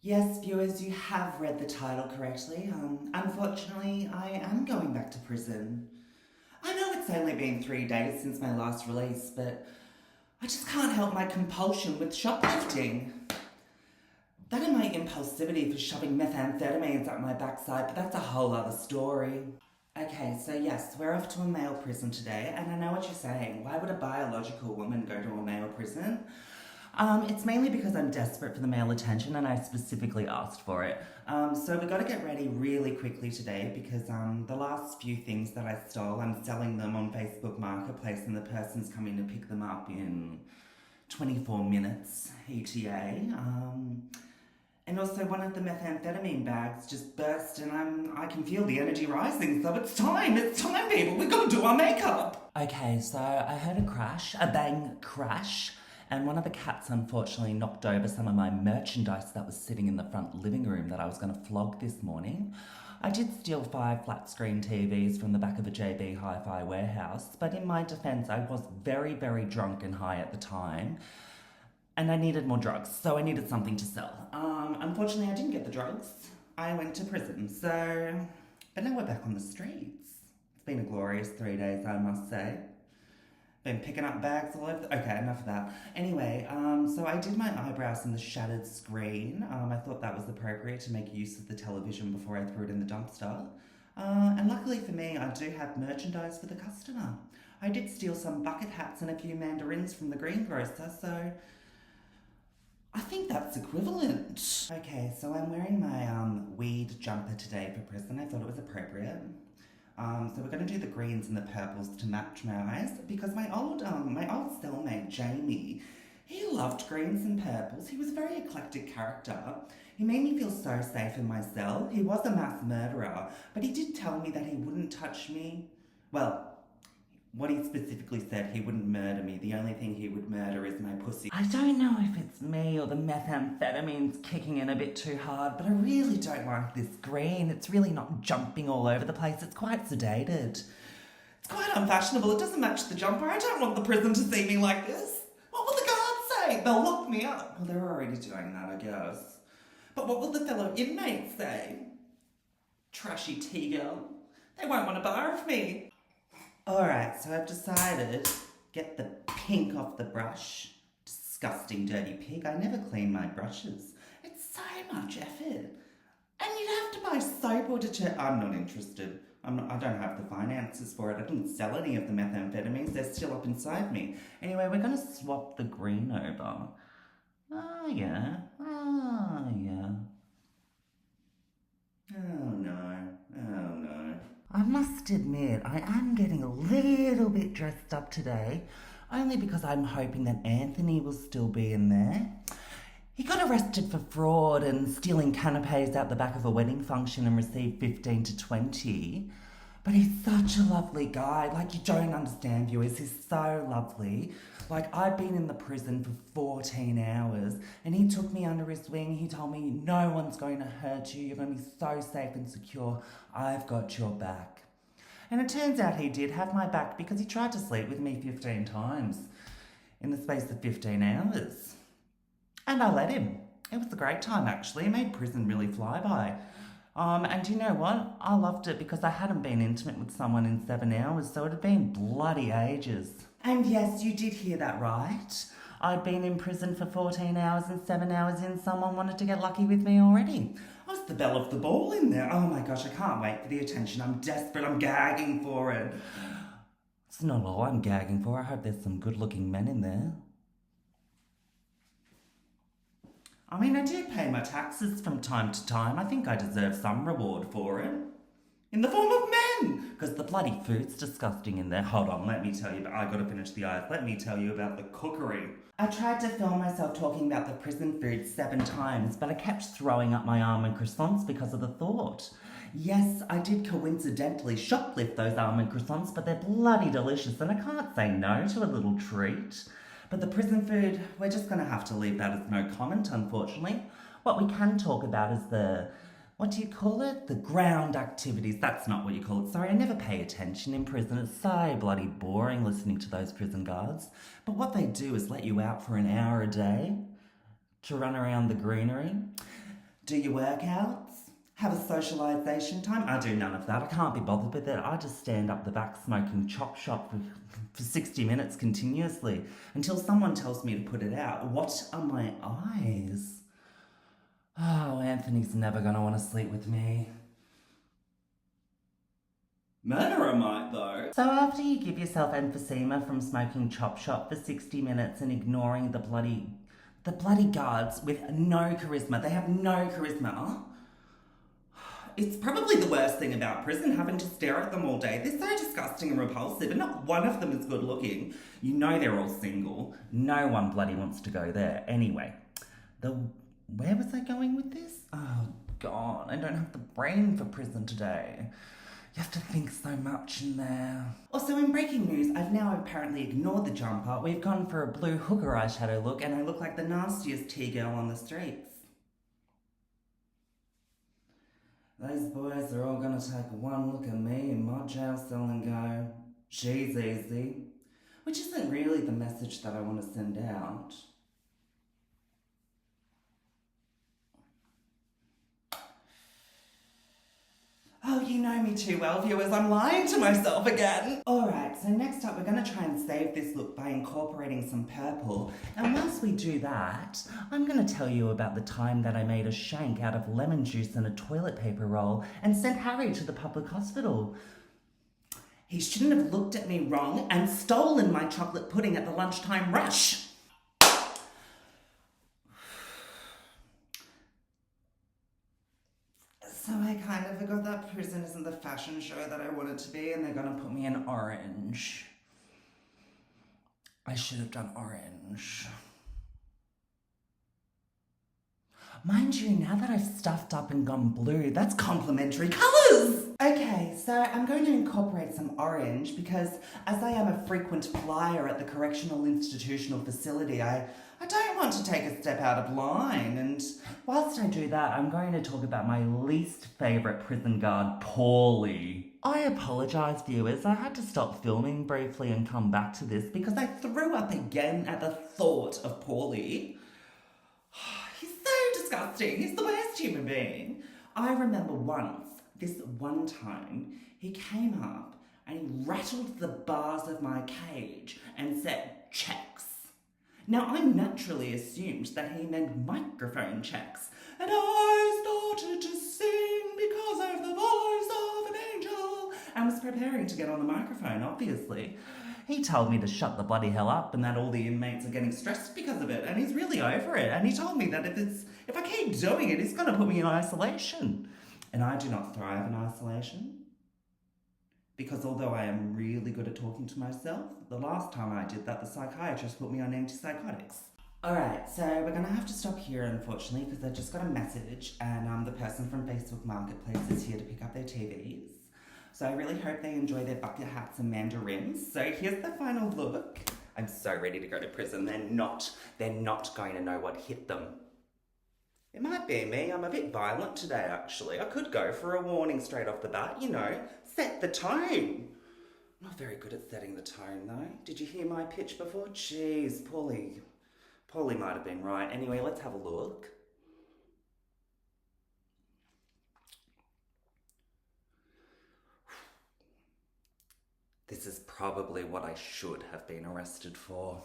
Yes, viewers, you have read the title correctly. Unfortunately, I am going back to prison. I know it's only been 3 days since my last release, but I just can't help my compulsion with shoplifting. That and my impulsivity for shoving methamphetamines up my backside, but that's a whole other story. Okay, so yes, we're off to a male prison today, and I know what you're saying. Why would a biological woman go to a male prison? It's mainly because I'm desperate for the male attention and I specifically asked for it. So we've got to get ready really quickly today because the last few things that I stole, I'm selling them on Facebook Marketplace and the person's coming to pick them up in 24 minutes ETA. And also one of the methamphetamine bags just burst and I can feel the energy rising, so it's time people, we've got to do our makeup. Okay, so I heard a bang crash. And one of the cats unfortunately knocked over some of my merchandise that was sitting in the front living room that I was going to flog this morning. I did steal 5 flat screen TVs from the back of a JB Hi-Fi warehouse, but in my defence I was very, very drunk and high at the time. And I needed more drugs, so I needed something to sell. Unfortunately I didn't get the drugs. I went to prison, but now we're back on the streets. It's been a glorious 3 days, I must say. Been picking up bags all over okay, enough of that. Anyway, so I did my eyebrows in the shattered screen. I thought that was appropriate to make use of the television before I threw it in the dumpster. And luckily for me, I do have merchandise for the customer. I did steal some bucket hats and a few mandarins from the greengrocer, so I think that's equivalent. Okay, so I'm wearing my weed jumper today for prison. I thought it was appropriate. So we're going to do the greens and the purples to match my eyes because my old cellmate Jamie, he loved greens and purples. He was a very eclectic character. He made me feel so safe in my cell. He was a mass murderer, but he did tell me that he wouldn't touch me. Well, what he specifically said, he wouldn't murder me. The only thing he would murder is my pussy. I don't know if it's me or the methamphetamine's kicking in a bit too hard, but I really don't like this green. It's really not jumping all over the place. It's quite sedated. It's quite unfashionable. It doesn't match the jumper. I don't want the prison to see me like this. What will the guards say? They'll lock me up. Well, they're already doing that, I guess. But what will the fellow inmates say? Trashy tea-girl. They won't want a bar of me. Alright, so I've decided, get the pink off the brush. Disgusting dirty pig, I never clean my brushes. It's so much effort. And you'd have to buy soap or detergent. I'm not interested. I don't have the finances for it. I didn't sell any of the methamphetamines, they're still up inside me. Anyway, we're going to swap the green over. Oh yeah. Oh no. I must admit, I am getting a little bit dressed up today, only because I'm hoping that Anthony will still be in there. He got arrested for fraud and stealing canapes out the back of a wedding function and received 15 to 20. But he's such a lovely guy. Like, you don't understand, viewers. He's so lovely. Like, I've been in the prison for 14 hours and he took me under his wing. He told me, no one's going to hurt you. You're going to be so safe and secure. I've got your back. And it turns out he did have my back because he tried to sleep with me 15 times in the space of 15 hours. And I let him. It was a great time, actually. It made prison really fly by. And you know what? I loved it because I hadn't been intimate with someone in 7 hours, so it had been bloody ages. And yes, you did hear that right. I'd been in prison for 14 hours and 7 hours in, someone wanted to get lucky with me already. I was the belle of the ball in there. Oh my gosh, I can't wait for the attention. I'm desperate, I'm gagging for it. It's not all I'm gagging for. I hope there's some good-looking men in there. I mean, I do pay my taxes from time to time. I think I deserve some reward for it. In the form of men! Because the bloody food's disgusting in there. Hold on, let me tell you, but I gotta finish the eyes. Let me tell you about the cookery. I tried to film myself talking about the prison food 7 times, but I kept throwing up my almond croissants because of the thought. Yes, I did coincidentally shoplift those almond croissants, but they're bloody delicious and I can't say no to a little treat. But the prison food, we're just going to have to leave that as no comment, unfortunately. What we can talk about is the, what do you call it? The ground activities. That's not what you call it. Sorry, I never pay attention in prison. It's so bloody boring listening to those prison guards. But what they do is let you out for an hour a day to run around the greenery. Do your workouts? Have a socialisation time? I do none of that. I can't be bothered with it. I just stand up the back smoking chop shop for 60 minutes continuously until someone tells me to put it out. What are my eyes? Oh, Anthony's never going to want to sleep with me. Murderer might, though. So after you give yourself emphysema from smoking chop shop for 60 minutes and ignoring the bloody guards with no charisma, they have no charisma. It's probably the worst thing about prison, having to stare at them all day. They're so disgusting and repulsive, and not one of them is good looking. You know they're all single. No one bloody wants to go there. Anyway, where was I going with this? Oh, God, I don't have the brain for prison today. You have to think so much in there. Also, in breaking news, I've now apparently ignored the jumper. We've gone for a blue hooker eyeshadow look, and I look like the nastiest T-girl on the streets. Those boys are all gonna take one look at me in my jail cell and go, she's easy. Which isn't really the message that I want to send out. Oh, you know me too well, viewers. I'm lying to myself again. Alright, so next up we're going to try and save this look by incorporating some purple. And once we do that, I'm going to tell you about the time that I made a shank out of lemon juice and a toilet paper roll and sent Harry to the public hospital. He shouldn't have looked at me wrong and stolen my chocolate pudding at the lunchtime rush. So I kind of forgot that prison isn't the fashion show that I want it to be, and they're gonna put me in orange. I should have done orange. Mind you, now that I've stuffed up and gone blue, that's complimentary colours! Okay, so I'm going to incorporate some orange because as I am a frequent flyer at the correctional institutional facility, I don't want to take a step out of line, and whilst I do that, I'm going to talk about my least favourite prison guard, Paulie. I apologise, viewers. I had to stop filming briefly and come back to this because I threw up again at the thought of Paulie. He's so disgusting. He's the worst human being. I remember this one time, he came up and he rattled the bars of my cage and said, checks. Now, I naturally assumed that he meant microphone checks, and I started to sing because of the voice of an angel, and was preparing to get on the microphone, obviously. He told me to shut the bloody hell up and that all the inmates are getting stressed because of it, and he's really over it, and he told me that if I keep doing it, he's going to put me in isolation. And I do not thrive in isolation. Because although I am really good at talking to myself, the last time I did that, the psychiatrist put me on antipsychotics. Alright, so we're going to have to stop here, unfortunately, because I just got a message, and the person from Facebook Marketplace is here to pick up their TVs. So I really hope they enjoy their bucket hats and mandarins. So here's the final look. I'm so ready to go to prison. They're not going to know what hit them. It might be me. I'm a bit violent today, actually. I could go for a warning straight off the bat, set the tone. I'm not very good at setting the tone, though. Did you hear my pitch before? Jeez, Paulie might have been right. Anyway, let's have a look. This is probably what I should have been arrested for.